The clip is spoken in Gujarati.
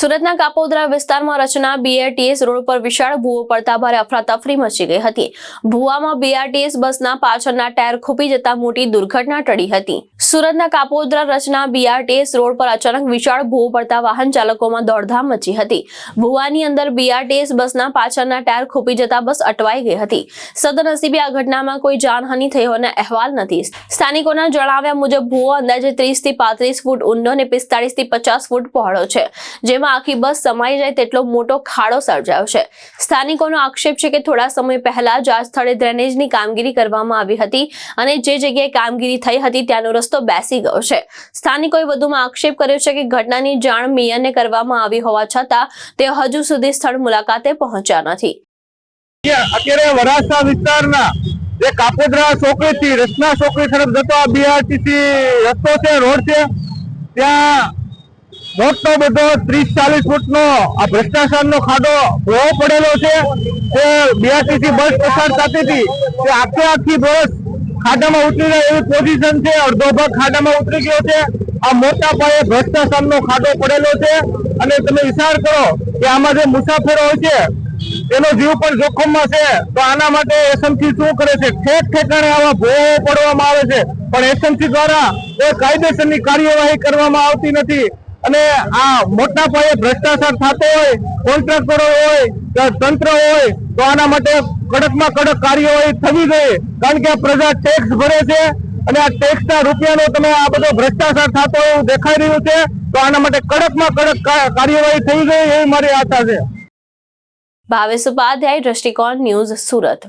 સુરતના કાપોદ્રા વિસ્તારમાં રચના બીઆરટીએસ રોડ પર વિશાળ ભૂવો પડતા ભારે અફરાતફરી મચી ગઈ હતી। ભૂવામાં બીઆરટીએસ બસના પાછળના ટાયર ખૂપી જતા મોટી દુર્ઘટના ટળી હતી। સુરતના કાપોદ્રા રચના બીઆરટીએસ રોડ પર અચાનક વિશાળ ભૂવો પડતા વાહન ચાલકોમાં દોડધામ મચી હતી। ભૂવાની અંદર બીઆરટીએસ બસના પાછળના ટાયર ખૂપી જતા બસ અટવાઈ ગઈ હતી। સદનસીબે આ ઘટનામાં કોઈ જાનહાનિ થઈ હોવાનો અહેવાલ નથી। સ્થાનિકોના જણાવ્યા મુજબ ભૂવો અંદાજે 30 થી 35 ફૂટ ઊંડો અને 45 થી 50 ફૂટ પહોળો છે, જેમાં આખી બસ સમાઈ જાય તેટલો મોટો ખાડો સર્જાયો છે। સ્થાનિકોનો આક્ષેપ છે કે થોડા સમય પહેલા જ આ સ્થળે ડ્રેનેજની કામગીરી કરવામાં આવી હતી અને જે જગ્યાએ કામગીરી થઈ હતી ત્યાંનો રસ્તો બેસી ગયો છે। સ્થાનિકોએ વધુમાં આક્ષેપ કર્યો છે કે ઘટનાની જાણ મેયરને કરવામાં આવી હોવા છતાં તેઓ હજુ સુધી સ્થળ મુલાકાતે પહોંચ્યા નથી। અત્યારે વરાછા વિસ્તારના જે કાપોદ્રા ચોકડીથી રચના ચોકડી તરફ જતો આ બીઆરટીસી રસ્તો છે, રોડ છે, ત્યાં મોટો બધો 30-40 ફૂટનો આ ભ્રષ્ટાચારનો ખાડો ભોળો પડેલો છે। તે બીઆરટીસી બસ પસાર થતી હતી તે આખી બસ ખાડામાં ઉતરી જાય એવી પોઝિશન છે। અડધો ભાગ ખાડામાં ઉતરી ગયો છે। આ મોટા પાયે ભ્રષ્ટાચારનો ખાડો પડેલો છે અને તમે વિચાર કરો કે આમાં જે મુસાફરો હોય છે એનો જીવ પણ જોખમમાં છે, તો આના માટે એસએમસી શું કરે છે? ઠેક ઠેકાણે આવા ભોળો પડવામાં આવે છે, પણ એસએમસી દ્વારા કોઈ કાયદેસરની કાર્યવાહી કરવામાં આવતી નથી અને આ મોટા પાયે ભ્રષ્ટાચાર થતો હોય, કોન્ટ્રાક્ટરો હોય કે તંત્ર હોય, તો આના માટે કડકમાં કડક કાર્યવાહી થવી જોઈએ। કારણ કે આ પ્રજા ટેક્સ ભરે છે અને આ ટેક્સના રૂપિયાનો તમે આ બધો ભ્રષ્ટાચાર થતો એવું દેખાઈ રહ્યું છે, તો આના માટે કડકમાં કડક કાર્યવાહી થવી જોઈએ એવી મારી આશા છે। ભાવેશ ઉપાધ્યાય, દ્રષ્ટિકોણ ન્યૂઝ, સુરત।